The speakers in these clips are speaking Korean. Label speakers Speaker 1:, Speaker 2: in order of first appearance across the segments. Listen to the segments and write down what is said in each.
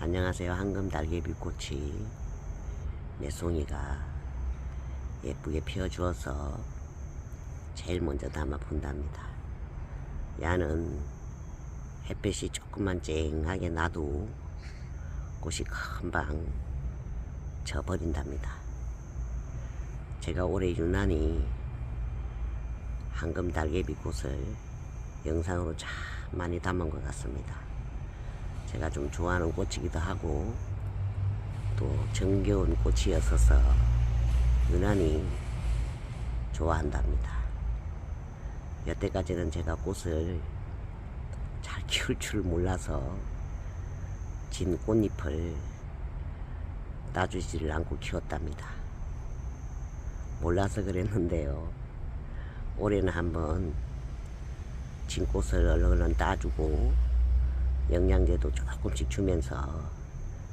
Speaker 1: 안녕하세요. 황금 달개비꽃이 내 송이가 예쁘게 피어주어서 제일 먼저 담아 본답니다. 야는 햇빛이 조금만 쨍하게 나도 꽃이 금방 져버린답니다. 제가 올해 유난히 황금 달개비꽃을 영상으로 참 많이 담은 것 같습니다. 제가 좀 좋아하는 꽃이기도 하고 또 정겨운 꽃이었어서 유난히 좋아한답니다. 여태까지는 제가 꽃을 잘 키울 줄 몰라서 진 꽃잎을 따주지를 않고 키웠답니다. 몰라서 그랬는데요. 올해는 한번 진 꽃을 얼른 따주고 영양제도 조금씩 주면서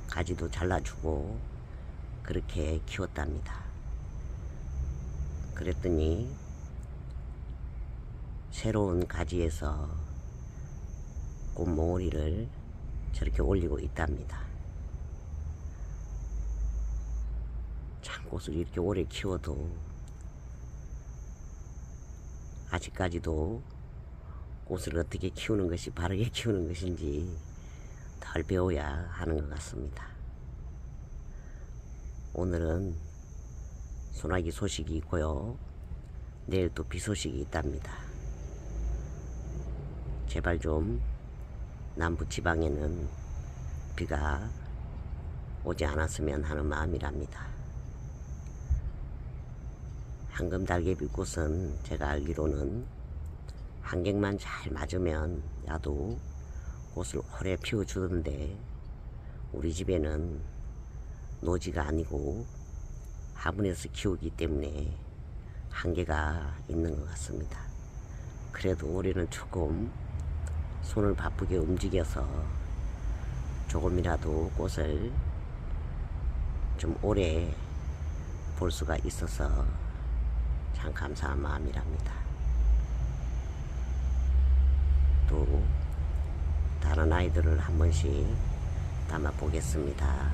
Speaker 1: 가지도 잘라주고 그렇게 키웠답니다. 그랬더니 새로운 가지에서 꽃몽오리를 저렇게 올리고 있답니다. 참 꽃을 이렇게 오래 키워도 아직까지도 꽃을 어떻게 키우는 것이 바르게 키우는 것인지 덜 배워야 하는 것 같습니다. 오늘은 소나기 소식이 있고요. 내일 또 비 소식이 있답니다. 제발 좀 남부 지방에는 비가 오지 않았으면 하는 마음이랍니다. 황금 달개비꽃은 제가 알기로는 환경만 잘 맞으면 야도 꽃을 오래 피워주던데 우리 집에는 노지가 아니고 화분에서 키우기 때문에 한계가 있는 것 같습니다. 그래도 올해는 조금 손을 바쁘게 움직여서 조금이라도 꽃을 좀 오래 볼 수가 있어서 참 감사한 마음이랍니다. 또 다른 아이들을 한 번씩 담아 보겠습니다.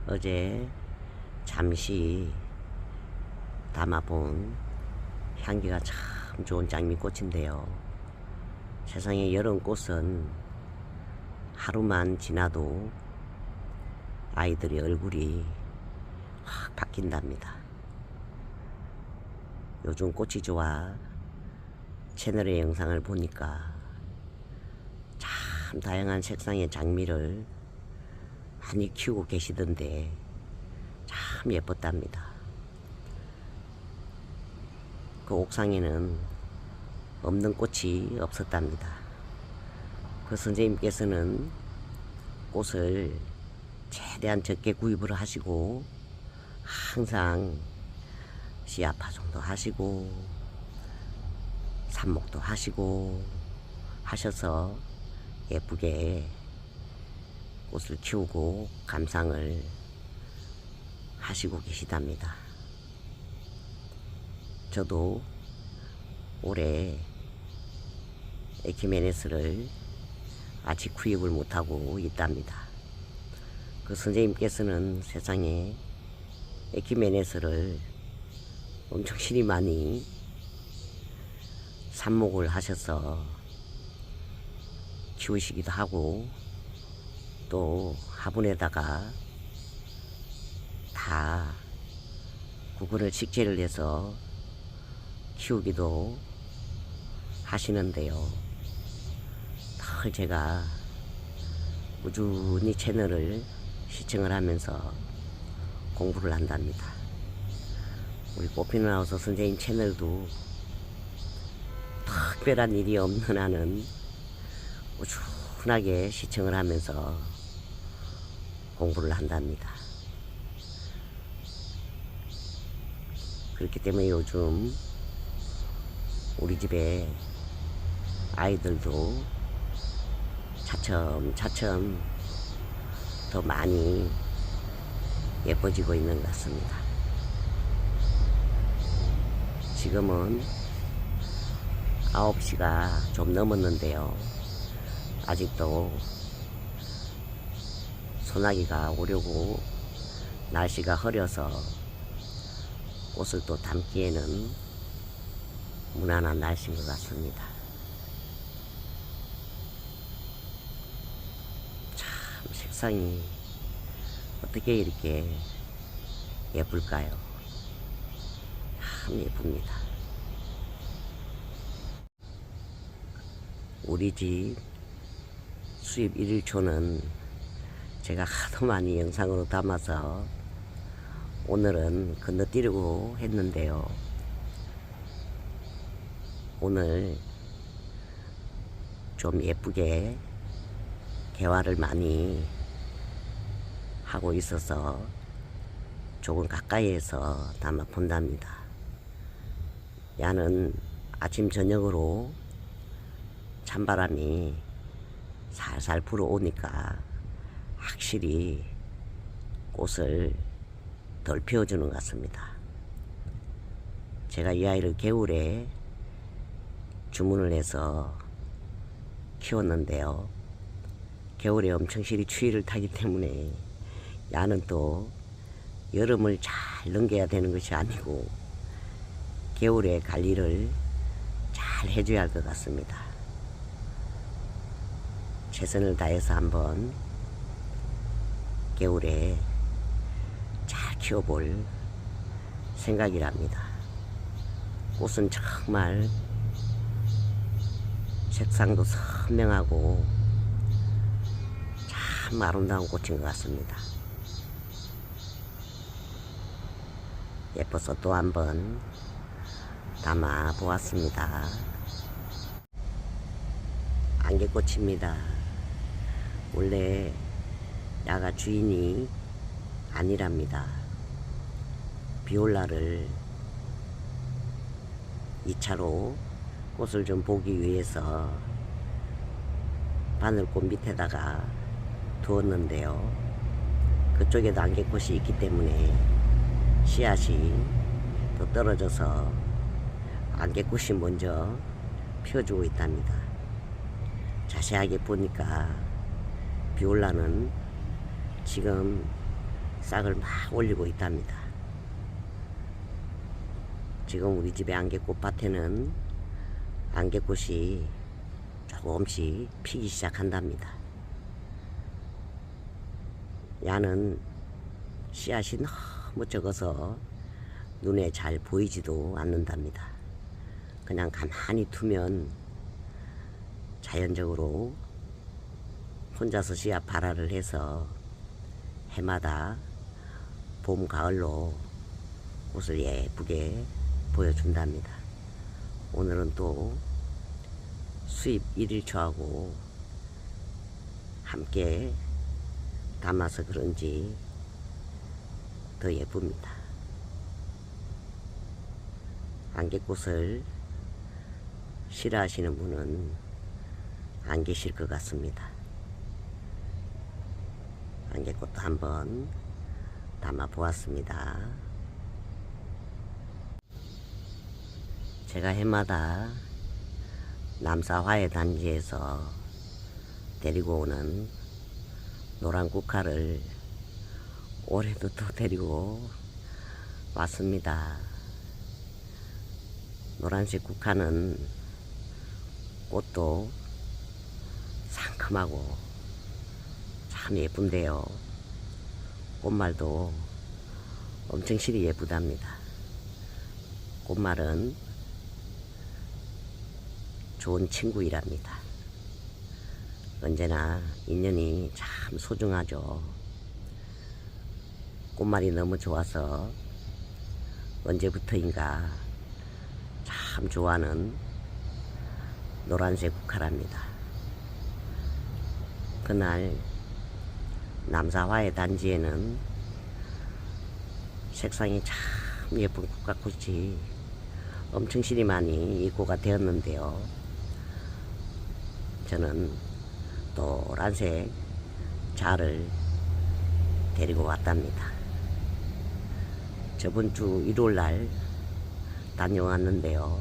Speaker 1: 어제 잠시 담아본 향기가 참 좋은 장미꽃인데요. 세상에 여름 꽃은 하루만 지나도 아이들의 얼굴이 확 바뀐답니다. 요즘 꽃이 좋아 채널의 영상을 보니까 참 다양한 색상의 장미를 많이 키우고 계시던데 참 예뻤답니다. 그 옥상에는 없는 꽃이 없었답니다. 그 선생님께서는 꽃을 최대한 적게 구입을 하시고 항상 씨앗 파종도 하시고 삽목도 하시고 하셔서 예쁘게 꽃을 키우고 감상을 하시고 계시답니다. 저도 올해 에키메네스를 아직 구입을 못하고 있답니다. 그 선생님께서는 세상에 에키메네스를 엄청 신이 많이 삽목을 하셔서 키우시기도 하고 또 화분에다가 다 구근을 식재를 해서 키우기도 하시는데요. 늘 제가 꾸준히 채널을 시청을 하면서 공부를 한답니다. 우리 꽃피는 하우스 선생님 채널도 특별한 일이 없는 한은 꾸준하게 시청을 하면서 공부를 한답니다. 그렇기 때문에 요즘 우리 집에 아이들도 차츰차츰 더 많이 예뻐지고 있는 것 같습니다. 지금은 9시가 좀 넘었는데요. 아직도 소나기가 오려고 날씨가 흐려서 꽃을 또 담기에는 무난한 날씨인 것 같습니다. 참 색상이 어떻게 이렇게 예쁠까요? 참 예쁩니다. 우리 집 수입 1일초는 제가 하도 많이 영상으로 담아서 오늘은 건너뛰려고 했는데요. 오늘 좀 예쁘게 개화를 많이 하고 있어서 조금 가까이에서 담아 본답니다. 야는 아침 저녁으로 찬바람이 살살 불어오니까 확실히 꽃을 덜 피워주는 것 같습니다. 제가 이 아이를 겨울에 주문을 해서 키웠는데요. 겨울에 엄청 실이 추위를 타기 때문에 야는 또 여름을 잘 넘겨야 되는 것이 아니고 겨울에 관리를 잘 해줘야 할 것 같습니다. 최선을 다해서 한번 겨울에 잘 키워볼 생각이랍니다. 꽃은 정말 색상도 선명하고 참 아름다운 꽃인 것 같습니다. 예뻐서 또 한번 담아 보았습니다. 안개꽃입니다. 원래 야가 주인이 아니랍니다. 비올라를 2차로 꽃을 좀 보기 위해서 바늘꽃 밑에다가 두었는데요. 그쪽에도 안개꽃이 있기 때문에 씨앗이 더 떨어져서 안개꽃이 먼저 피워주고 있답니다. 자세하게 보니까 비올라는 지금 싹을 막 올리고 있답니다. 지금 우리 집의 안개꽃 밭에는 안개꽃이 조금씩 피기 시작한답니다. 야는 씨앗이 너무 적어서 눈에 잘 보이지도 않는답니다. 그냥 가만히 두면 자연적으로 혼자서 씨앗 발화를 해서 해마다 봄, 가을로 꽃을 예쁘게 보여준답니다. 오늘은 또 수입 1일초하고 함께 담아서 그런지 더 예쁩니다. 안개꽃을 싫어하시는 분은 안 계실 것 같습니다. 안개꽃도 한번 담아 보았습니다. 제가 해마다 남사화해 단지에서 데리고 오는 노란 국화를 올해도 또 데리고 왔습니다. 노란색 국화는 꽃도 상큼하고 참 예쁜데요. 꽃말도 엄청 실이 예쁘답니다. 꽃말은 좋은 친구이랍니다. 언제나 인연이 참 소중하죠. 꽃말이 너무 좋아서 언제부터인가 참 좋아하는 노란색 국화랍니다. 그날 남사화해 단지에는 색상이 참 예쁜 국화꽃이 엄청 실이 많이 입고가 되었는데요. 저는 노란색 자를 데리고 왔답니다. 저번 주 일요일날 다녀왔는데요.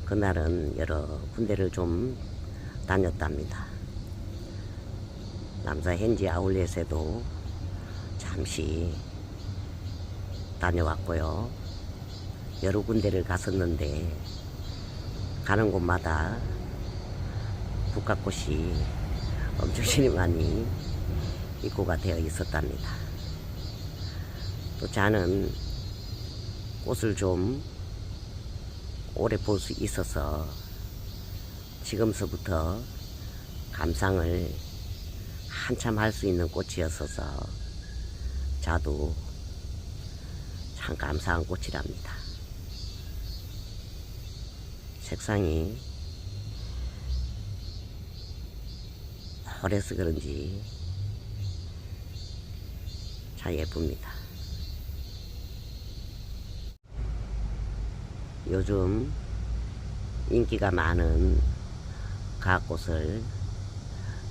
Speaker 1: 그날은 여러 군데를 좀 다녔답니다. 남사 현지 아울렛에도 잠시 다녀왔고요. 여러 군데를 갔었는데 가는 곳마다 국화꽃이 엄청나게 많이 입고가 되어 있었답니다. 또 저는 꽃을 좀 오래 볼 수 있어서 지금서부터 감상을 한참 할 수 있는 꽃이었어서 저도 참 감사한 꽃이랍니다. 색상이 오래서 그런지 참 예쁩니다. 요즘 인기가 많은 가꽃을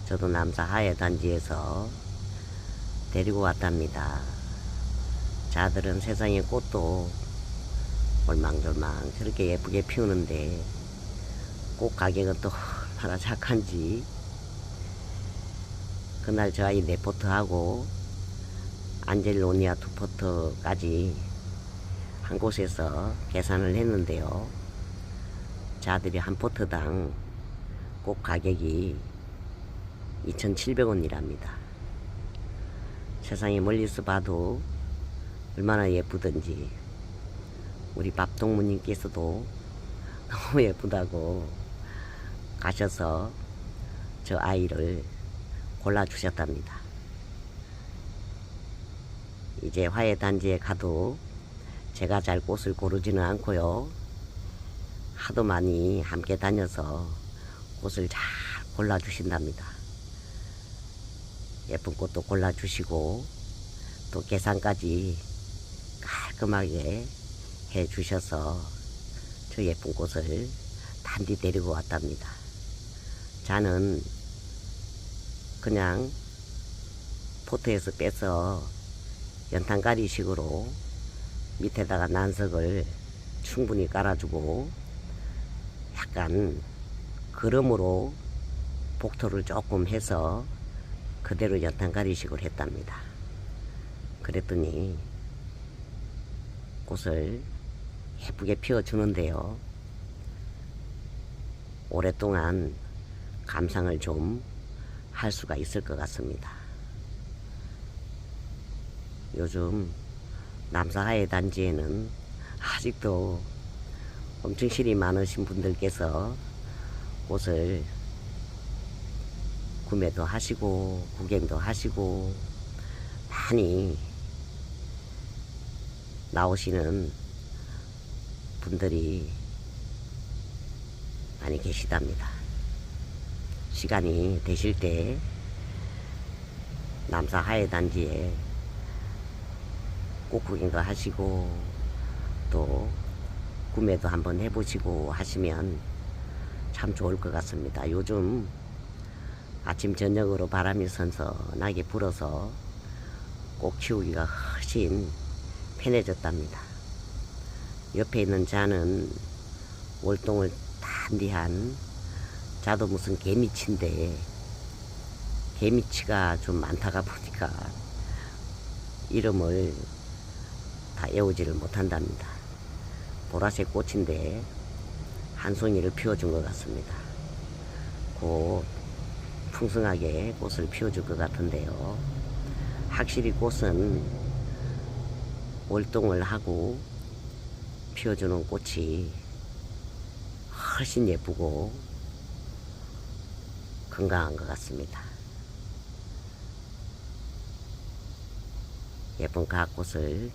Speaker 1: 저도 남사 하회단지에서 데리고 왔답니다. 자들은 세상에 꽃도 얼망졸망 저렇게 예쁘게 피우는데 꽃 가격은 또 얼마나 착한지. 그날 저 아이 4포트하고 안젤로니아 2포트까지 한 곳에서 계산을 했는데요. 자들이 한 포트당 꽃 가격이 2,700원이랍니다. 세상에 멀리서 봐도 얼마나 예쁘던지. 우리 밥동무님께서도 너무 예쁘다고 가셔서 저 아이를 골라주셨답니다. 이제 화훼단지에 가도 제가 잘 꽃을 고르지는 않고요. 하도 많이 함께 다녀서 꽃을 잘 골라주신답니다. 예쁜 꽃도 골라주시고 또 계산까지 깔끔하게 해주셔서 저 예쁜 꽃을 단디 데리고 왔답니다. 저는 그냥 포트에서 빼서 연탄가리식으로 밑에다가 난석을 충분히 깔아주고 약간 그름으로 복토를 조금 해서 그대로 연탄가리식으로 했답니다. 그랬더니 꽃을 예쁘게 피워주는데요. 오랫동안 감상을 좀 할 수가 있을 것 같습니다. 요즘 남사하회 단지에는 아직도 엄청 실이 많으신 분들께서 꽃을 구매도 하시고 구경도 하시고 많이 나오시는 분들이 많이 계시답니다. 시간이 되실 때 남사 하회단지에 꽃 구경도 하시고 또 구매도 한번 해보시고 하시면 참 좋을 것 같습니다. 요즘 아침 저녁으로 바람이 선선하게 불어서 꽃 키우기가 훨씬 편해졌답니다. 옆에 있는 자는 월동을 단디한 자도 무슨 개미치인데 개미치가 좀 많다가 보니까 이름을 다 외우지를 못한답니다. 보라색 꽃인데 한 송이를 피워준 것 같습니다. 곧 풍성하게 꽃을 피워줄 것 같은데요. 확실히 꽃은 월동을 하고 피워주는 꽃이 훨씬 예쁘고 건강한 것 같습니다. 예쁜 가꽃을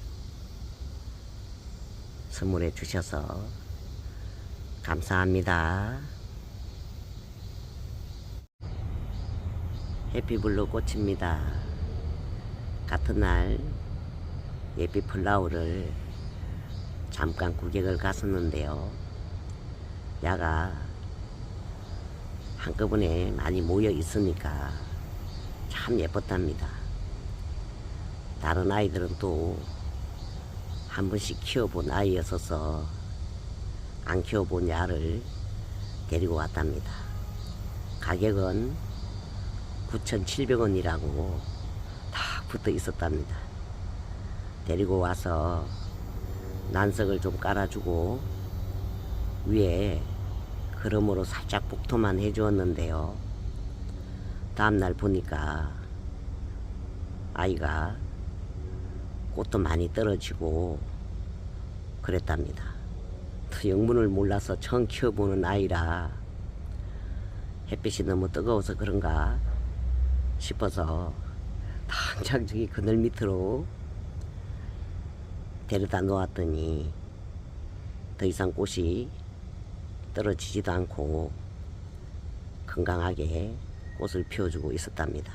Speaker 1: 선물해 주셔서 감사합니다. 해피블루 꽃입니다. 같은 날 예비 플라워를 잠깐 구경을 갔었는데요. 야가 한꺼번에 많이 모여 있으니까 참 예뻤답니다. 다른 아이들은 또 한 번씩 키워본 아이였어서 안 키워본 야를 데리고 왔답니다. 가격은 9,700원이라고 다 붙어 있었답니다. 데리고 와서 난석을 좀 깔아주고 위에 그러므로 살짝 복토만 해주었는데요. 다음날 보니까 아이가 꽃도 많이 떨어지고 그랬답니다. 또 영문을 몰라서 처음 키워보는 아이라 햇빛이 너무 뜨거워서 그런가 싶어서 당장 저기 그늘 밑으로 데려다 놓았더니 더 이상 꽃이 떨어지지도 않고 건강하게 꽃을 피워주고 있었답니다.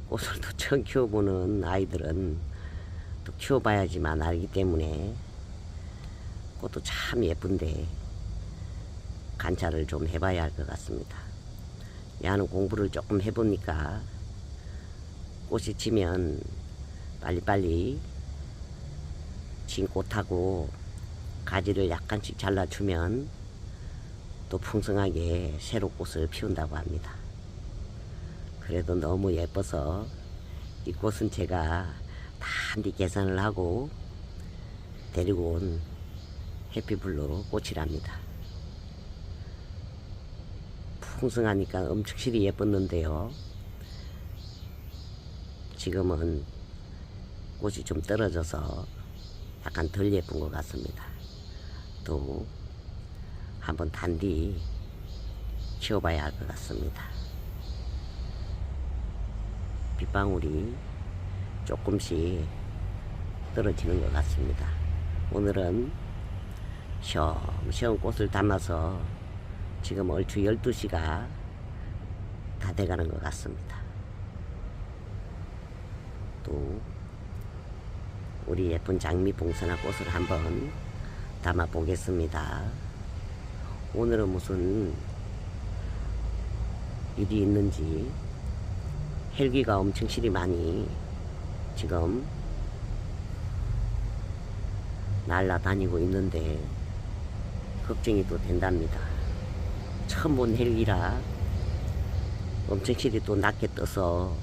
Speaker 1: 꽃을 또 처음 키워보는 아이들은 또 키워봐야지만 알기 때문에 꽃도 참 예쁜데 관찰을 좀 해봐야 할 것 같습니다. 야는 공부를 조금 해보니까 꽃이 지면 빨리빨리 진 꽃하고 가지를 약간씩 잘라주면 또 풍성하게 새로 꽃을 피운다고 합니다. 그래도 너무 예뻐서 이 꽃은 제가 단디 계산을 하고 데리고 온 해피블루 꽃이랍니다. 풍성하니까 엄청 실이 예뻤는데요. 지금은 꽃이 좀 떨어져서 약간 덜 예쁜 것 같습니다. 또 한번 단디 키워봐야 할 것 같습니다. 빗방울이 조금씩 떨어지는 것 같습니다. 오늘은 시험시험 꽃을 담아서 지금 얼추 12시가 다 돼가는 것 같습니다. 또 우리 예쁜 장미봉선화 꽃을 한번 담아 보겠습니다. 오늘은 무슨 일이 있는지 헬기가 엄청 실이 많이 지금 날아다니고 있는데 걱정이 또 된답니다. 처음 본 헬기라 엄청 실이 또 낮게 떠서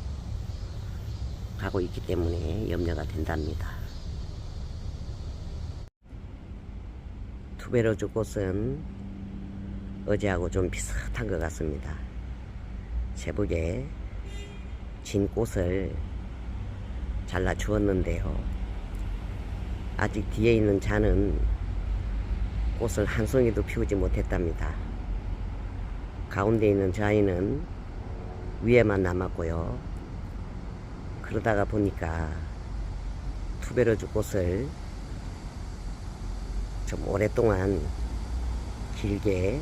Speaker 1: 가고 있기 때문에 염려가 된답니다. 투베로즈 꽃은 어제하고 좀 비슷한 것 같습니다. 제복에 진 꽃을 잘라 주었는데요. 아직 뒤에 있는 잔은 꽃을 한 송이도 피우지 못했답니다. 가운데 있는 저 아이는 위에만 남았고요. 그러다가 보니까 투베로즈 꽃을 좀 오랫동안 길게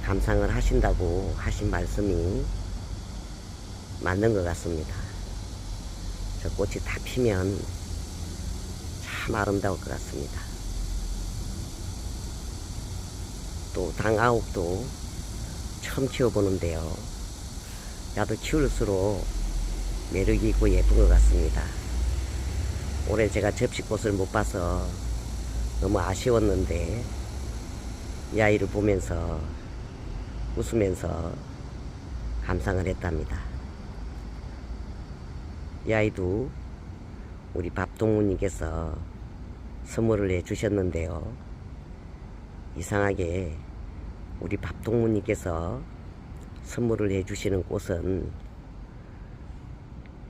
Speaker 1: 감상을 하신다고 하신 말씀이 맞는 것 같습니다. 저 꽃이 다 피면 참 아름다울 것 같습니다. 또 당아옥도 처음 키워보는데요. 나도 키울수록 매력이 있고 예쁜 것 같습니다. 올해 제가 접시꽃을 못 봐서 너무 아쉬웠는데 이 아이를 보면서 웃으면서 감상을 했답니다. 이 아이도 우리 밥동무님께서 선물을 해 주셨는데요. 이상하게 우리 밥동무님께서 선물을 해 주시는 꽃은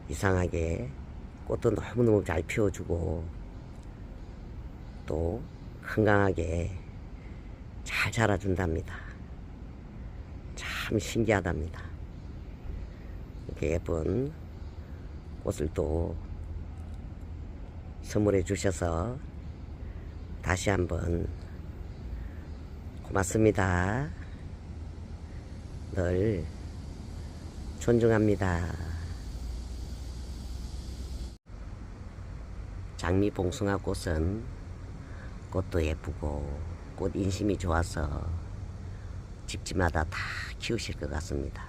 Speaker 1: 이상하게 꽃도 너무너무 잘 피워주고 또 건강하게 잘 자라준답니다. 참 신기하답니다. 이렇게 예쁜 꽃을 또 선물해 주셔서 다시 한번 고맙습니다. 늘 존중합니다. 장미봉숭아 꽃은 꽃도 예쁘고 꽃 인심이 좋아서 집집마다 다 키우실 것 같습니다.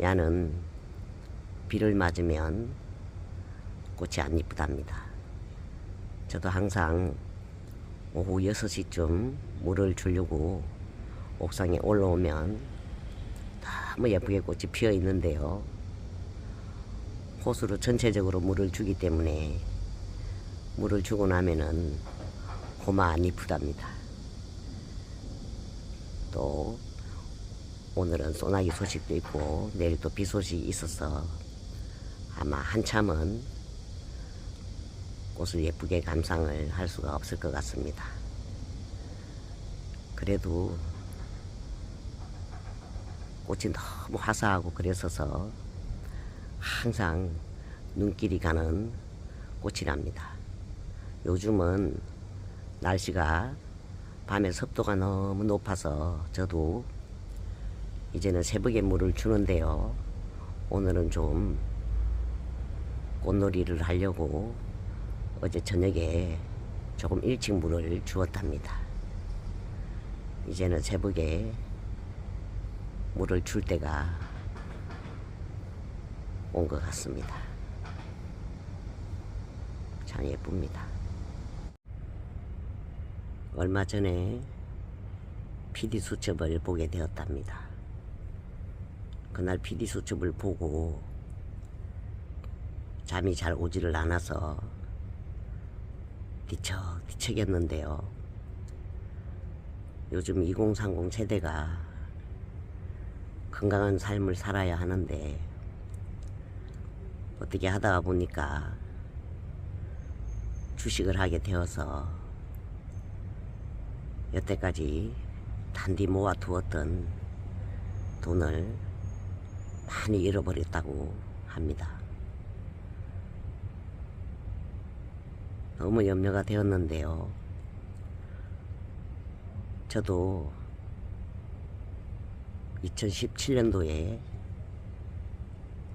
Speaker 1: 야는 비를 맞으면 꽃이 안 이쁘답니다. 저도 항상 오후 6시쯤 물을 주려고 옥상에 올라오면 너무 예쁘게 꽃이 피어 있는데요. 호수로 전체적으로 물을 주기 때문에 물을 주고 나면은 고마 안 이쁘답니다. 또 오늘은 소나기 소식도 있고 내일 또 비 소식이 있어서 아마 한참은 꽃을 예쁘게 감상을 할 수가 없을 것 같습니다. 그래도 꽃이 너무 화사하고 그랬어서 항상 눈길이 가는 꽃이랍니다. 요즘은 날씨가 밤에 습도가 너무 높아서 저도 이제는 새벽에 물을 주는데요. 오늘은 좀 꽃놀이를 하려고 어제 저녁에 조금 일찍 물을 주었답니다. 이제는 새벽에 물을 줄 때가 온 것 같습니다. 참 예쁩니다. 얼마 전에 PD 수첩을 보게 되었답니다. 그날 PD 수첩을 보고 잠이 잘 오지를 않아서 뒤척뒤척였는데요. 요즘 2030 세대가 건강한 삶을 살아야 하는데 어떻게 하다가 보니까 주식을 하게 되어서 여태까지 단디 모아두었던 돈을 많이 잃어버렸다고 합니다. 너무 염려가 되었는데요. 저도 2017년도에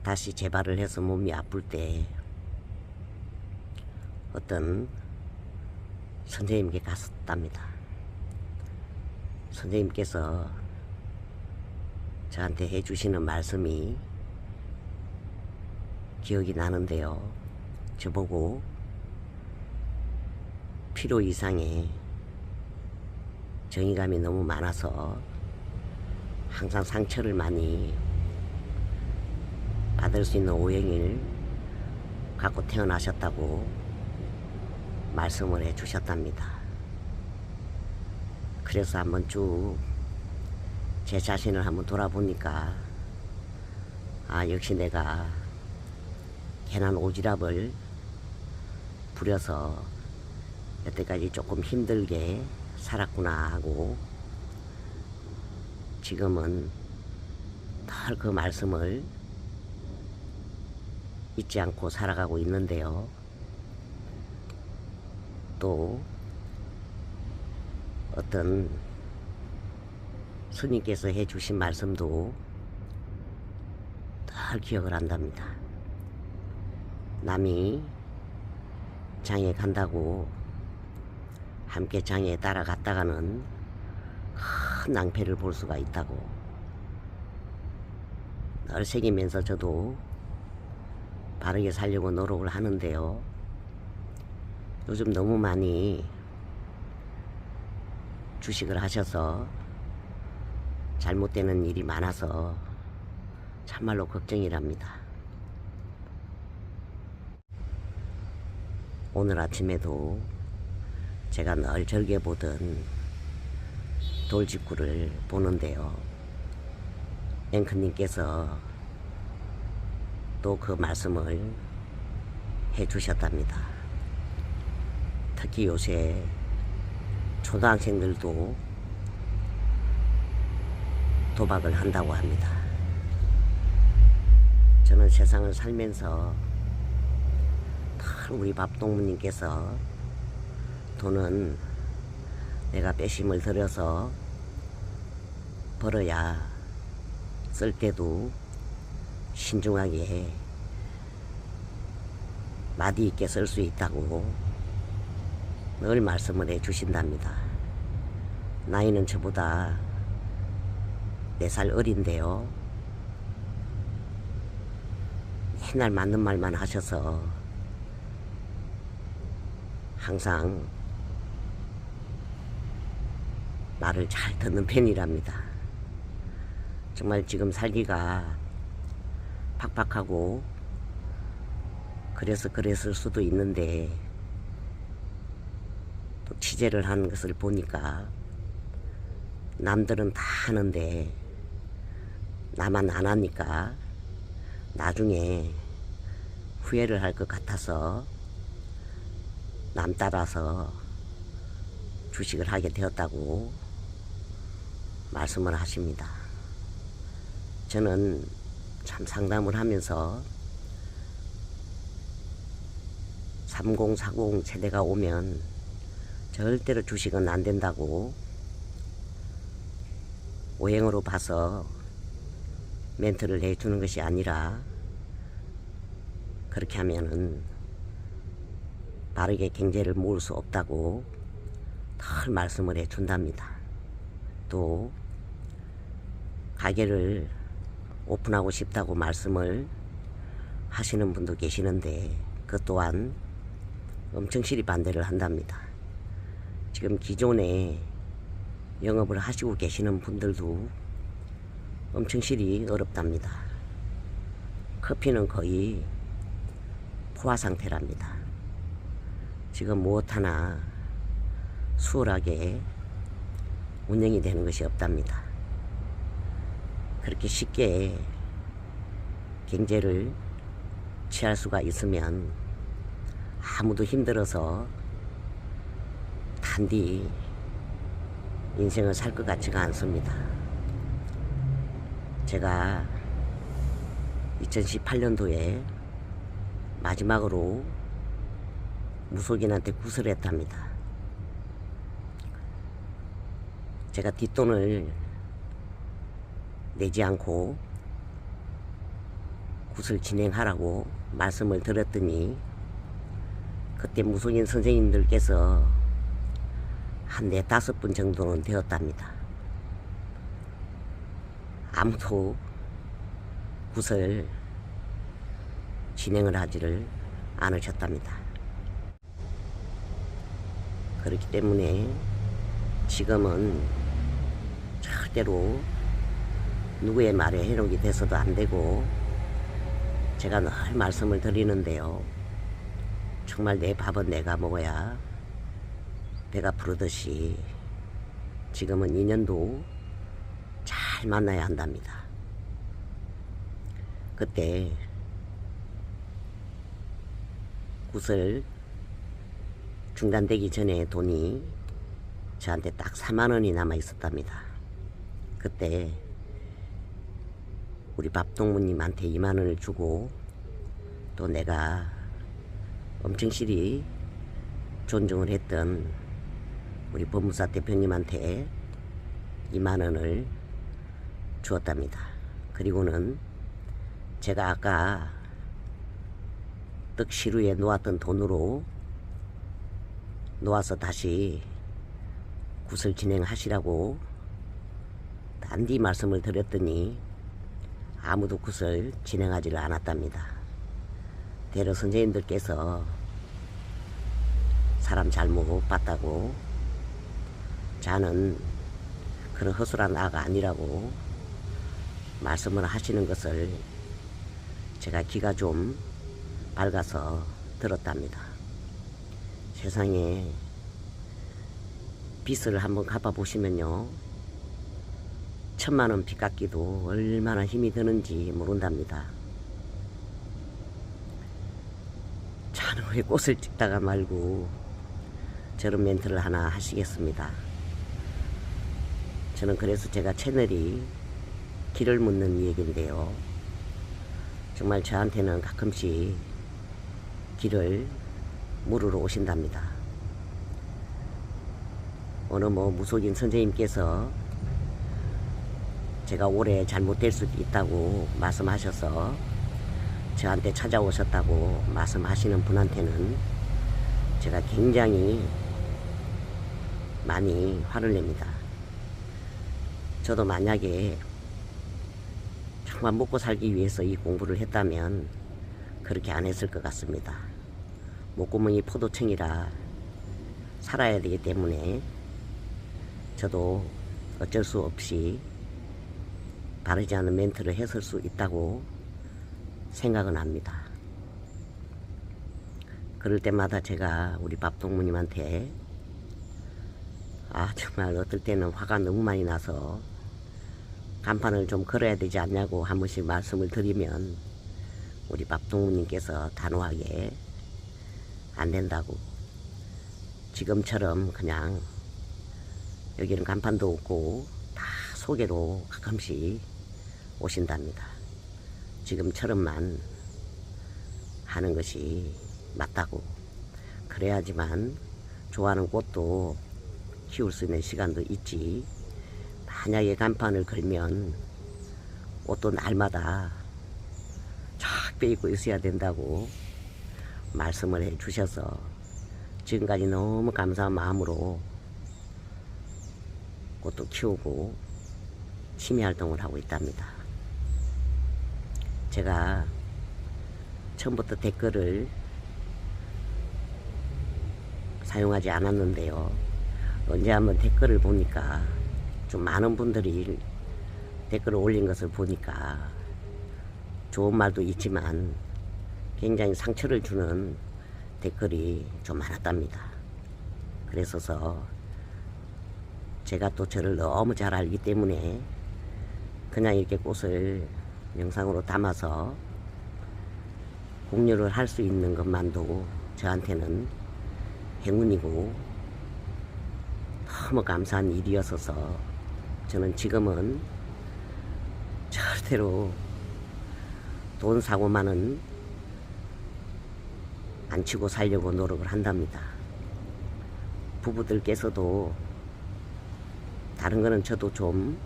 Speaker 1: 다시 재발을 해서 몸이 아플 때 어떤 선생님께 갔었답니다. 선생님께서 저한테 해주시는 말씀이 기억이 나는데요. 저보고 필요 이상의 정의감이 너무 많아서 항상 상처를 많이 받을 수 있는 오행을 갖고 태어나셨다고 말씀을 해 주셨답니다. 그래서 한번 쭉 제 자신을 한번 돌아보니까 역시 내가 괜한 오지랖을 부려서 여태까지 조금 힘들게 살았구나 하고 지금은 늘 그 말씀을 잊지 않고 살아가고 있는데요. 또 어떤 스님께서 해주신 말씀도 늘 기억을 한답니다. 남이 장에 간다고 함께 장에 따라갔다가는 큰 낭패를 볼 수가 있다고 늘 새기면서 저도 바르게 살려고 노력을 하는데요. 요즘 너무 많이 주식을 하셔서 잘못되는 일이 많아서 참말로 걱정이랍니다. 오늘 아침에도 제가 늘 즐겨보던 돌직구를 보는데요. 앵커님께서 또 그 말씀을 해 주셨답니다. 특히 요새 초등학생들도 도박을 한다고 합니다. 저는 세상을 살면서 우리 밥동무님께서 돈은 내가 빼심을 들여서 벌어야 쓸 때도 신중하게 마디 있게 쓸 수 있다고 늘 말씀을 해 주신답니다. 나이는 저보다 4살 어린데요. 맨날 맞는 말만 하셔서 항상 말을 잘 듣는 편이랍니다. 정말 지금 살기가 팍팍하고 그래서 그랬을 수도 있는데 또 취재를 하는 것을 보니까 남들은 다 하는데 나만 안 하니까 나중에 후회를 할 것 같아서 남 따라서 주식을 하게 되었다고 말씀을 하십니다. 저는 참 상담을 하면서 3040 세대가 오면 절대로 주식은 안 된다고 오행으로 봐서 멘트를 해주는 것이 아니라 그렇게 하면은 바르게 경제를 모을 수 없다고 늘 말씀을 해준답니다. 또 가게를 오픈하고 싶다고 말씀을 하시는 분도 계시는데 그 또한 엄청 실히 반대를 한답니다. 지금 기존에 영업을 하시고 계시는 분들도 엄청 실히 어렵답니다. 커피는 거의 포화 상태랍니다. 지금 무엇 하나 수월하게 운영이 되는 것이 없답니다. 그렇게 쉽게 경제를 취할 수가 있으면 아무도 힘들어서 단디 인생을 살 것 같지가 않습니다. 제가 2018년도에 마지막으로 무속인한테 구슬했답니다. 제가 뒷돈을 내지 않고 구슬 진행하라고 말씀을 드렸더니 그때 무속인 선생님들께서 한 4-5분 정도는 되었답니다. 아무도 구슬 진행을 하지를 않으셨답니다. 그렇기 때문에 지금은 절대로 누구의 말에 해록이 돼서도 안 되고 제가 늘 말씀을 드리는데요. 정말 내 밥은 내가 먹어야 배가 부르듯이 지금은 인연도 잘 만나야 한답니다. 그때 구슬 중단되기 전에 돈이 저한테 딱 4만 원이 남아 있었답니다. 그때 우리 밥동무님한테 2만 원을 주고 또 내가 엄청 실히 존중을 했던 우리 법무사 대표님한테 2만 원을 주었답니다. 그리고는 제가 아까 떡시루에 놓았던 돈으로 놓아서 다시 구슬 진행하시라고 단디 말씀을 드렸더니 아무도 구슬 진행하지를 않았답니다. 대려 선생님들께서 사람 잘못 봤다고 자는 그런 허술한 아가 아니라고 말씀을 하시는 것을 제가 귀가 좀 밝아서 들었답니다. 세상에 빚을 한번 갚아 보시면요, 1000만 원 빚 갚기도 얼마나 힘이 드는지 모른답니다. 자는 왜 꽃을 찍다가 말고 저런 멘트를 하나 하시겠습니다. 저는 그래서 제가 채널이 길을 묻는 얘기인데요. 정말 저한테는 가끔씩 길을 물으러 오신답니다. 어느 무속인 선생님께서 제가 올해 잘못될 수도 있다고 말씀하셔서 저한테 찾아오셨다고 말씀하시는 분한테는 제가 굉장히 많이 화를 냅니다. 저도 만약에 정말 먹고 살기 위해서 이 공부를 했다면 그렇게 안 했을 것 같습니다. 목구멍이 포도청이라 살아야 되기 때문에 저도 어쩔 수 없이 바르지 않은 멘트를 했을 수 있다고 생각은 합니다. 그럴 때마다 제가 우리 밥동무님한테 정말 어떨 때는 화가 너무 많이 나서 간판을 좀 걸어야 되지 않냐고 한 번씩 말씀을 드리면 우리 밥동무님께서 단호하게 안 된다고, 지금처럼 그냥 여기는 간판도 없고 다 소개로 가끔씩 오신답니다. 지금처럼만 하는 것이 맞다고, 그래야지만 좋아하는 꽃도 키울 수 있는 시간도 있지, 만약에 간판을 걸면 옷도 날마다 쫙 빼입고 있어야 된다고 말씀을 해 주셔서 지금까지 너무 감사한 마음으로 꽃도 키우고 취미활동을 하고 있답니다. 제가 처음부터 댓글을 사용하지 않았는데요, 언제 한번 댓글을 보니까 좀 많은 분들이 댓글을 올린 것을 보니까 좋은 말도 있지만 굉장히 상처를 주는 댓글이 좀 많았답니다. 그래서 제가 또 저를 너무 잘 알기 때문에 그냥 이렇게 꽃을 영상으로 담아서 공유를 할 수 있는 것만도 저한테는 행운이고 너무 감사한 일이었어서 저는 지금은 절대로 돈 사고만은 안 치고 살려고 노력을 한답니다. 부부들께서도 다른 거는 저도 좀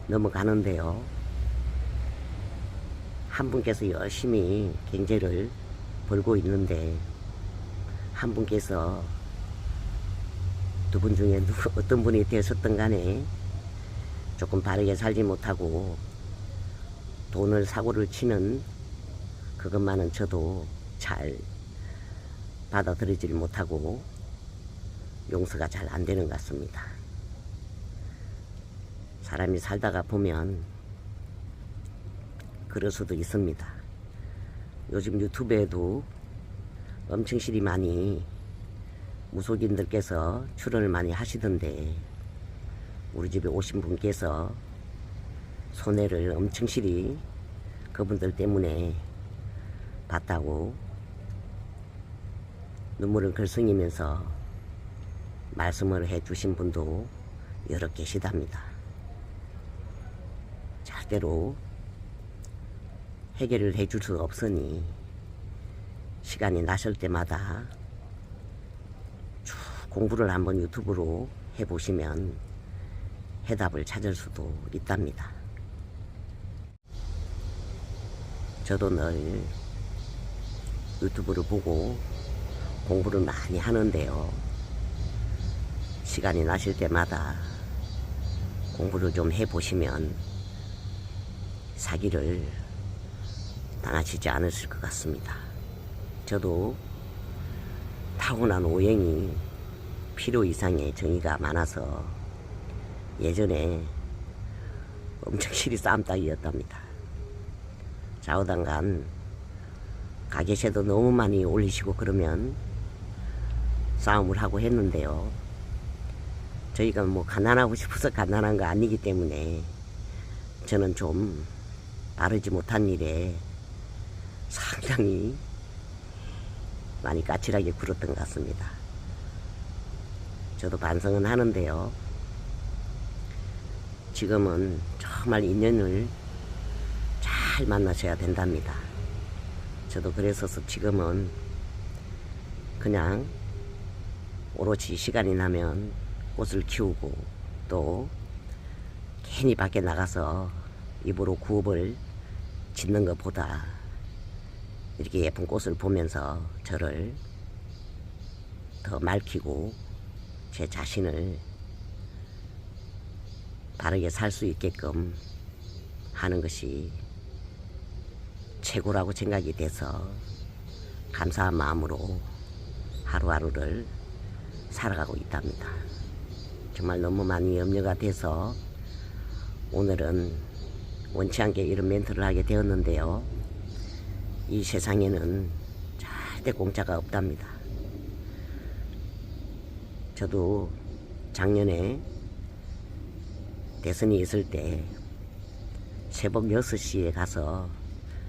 Speaker 1: 넘어가는데요, 한 분께서 열심히 경제를 벌고 있는데 한 분께서, 두 분 중에 어떤 분이 되셨든 간에 조금 바르게 살지 못하고 돈을 사고를 치는 그것만은 저도 잘 받아들이질 못하고 용서가 잘 안 되는 것 같습니다. 사람이 살다가 보면 그럴 수도 있습니다. 요즘 유튜브에도 엄청 실이 많이 무속인들께서 출연을 많이 하시던데 우리 집에 오신 분께서 손해를 엄청 실이 그분들 때문에 봤다고 눈물을 글썽이면서 말씀을 해 주신 분도 여러 계시답니다. 절대로 해결을 해 줄 수 없으니 시간이 나실 때마다 쭉 공부를 한번 유튜브로 해보시면 해답을 찾을 수도 있답니다. 저도 늘 유튜브를 보고 공부를 많이 하는데요, 시간이 나실 때마다 공부를 좀 해보시면 사기를 당하시지 않으실 것 같습니다. 저도 타고난 오행이 필요 이상의 정의가 많아서 예전에 엄청 실이 쌈딱이었답니다. 좌우당간 가게세도 너무 많이 올리시고 그러면 싸움을 하고 했는데요, 저희가 뭐 가난하고 싶어서 가난한 거 아니기 때문에 저는 좀 바르지 못한 일에 상당히 많이 까칠하게 굴었던 것 같습니다. 저도 반성은 하는데요, 지금은 정말 인연을 잘 만나셔야 된답니다. 저도 그래서 지금은 그냥 오롯이 시간이 나면 꽃을 키우고 또 괜히 밖에 나가서 입으로 구업을 짓는 것보다 이렇게 예쁜 꽃을 보면서 저를 더 맑히고 제 자신을 바르게 살 수 있게끔 하는 것이 최고라고 생각이 돼서 감사한 마음으로 하루하루를 살아가고 있답니다. 정말 너무 많이 염려가 돼서 오늘은 원치 않게 이런 멘트를 하게 되었는데요. 이 세상에는 절대 공짜가 없답니다. 저도 작년에 대선이 있을 때 새벽 6시에 가서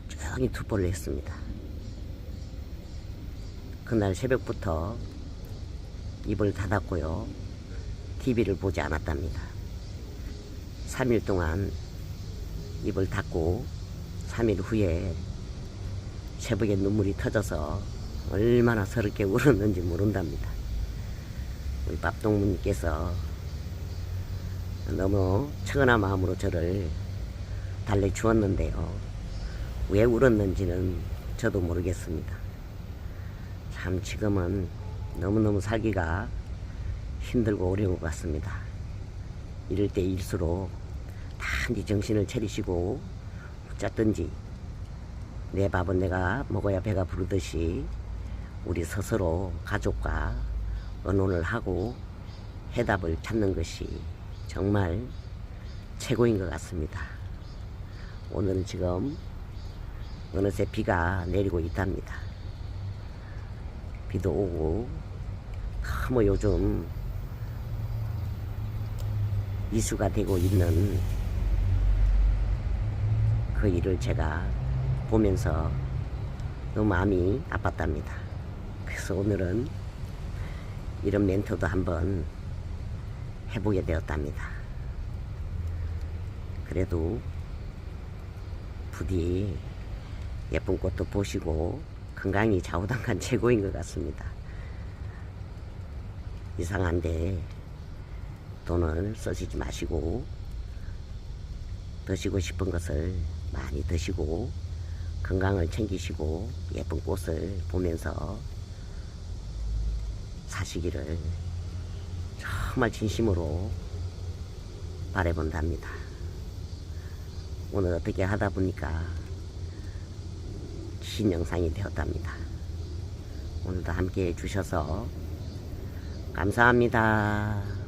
Speaker 1: 조용히 투표를 했습니다. 그날 새벽부터 입을 닫았고요. TV를 보지 않았답니다. 3일 동안 입을 닫고 3일 후에 새벽에 눈물이 터져서 얼마나 서럽게 울었는지 모른답니다. 우리 밥동무님께서 너무 측은한 마음으로 저를 달래주었는데요. 왜 울었는지는 저도 모르겠습니다. 참 지금은 너무너무 살기가 힘들고 어려운 것 같습니다. 이럴 때일수록 단지 정신을 차리시고 붙잡든지 내 밥은 내가 먹어야 배가 부르듯이 우리 스스로 가족과 의논을 하고 해답을 찾는 것이 정말 최고인 것 같습니다. 오늘은 지금 어느새 비가 내리고 있답니다. 비도 오고 너무 요즘 이슈가 되고 있는 그 일을 제가 보면서 너무 마음이 아팠답니다. 그래서 오늘은 이런 멘트도 한번 해보게 되었답니다. 그래도 부디 예쁜 꽃도 보시고 건강히 좌우당간 최고인 것 같습니다. 이상한데 돈을 쓰시지 마시고 드시고 싶은 것을 많이 드시고 건강을 챙기시고 예쁜 꽃을 보면서 사시기를 정말 진심으로 바라본답니다. 오늘 어떻게 하다 보니까 긴 영상이 되었답니다. 오늘도 함께 해주셔서 감사합니다.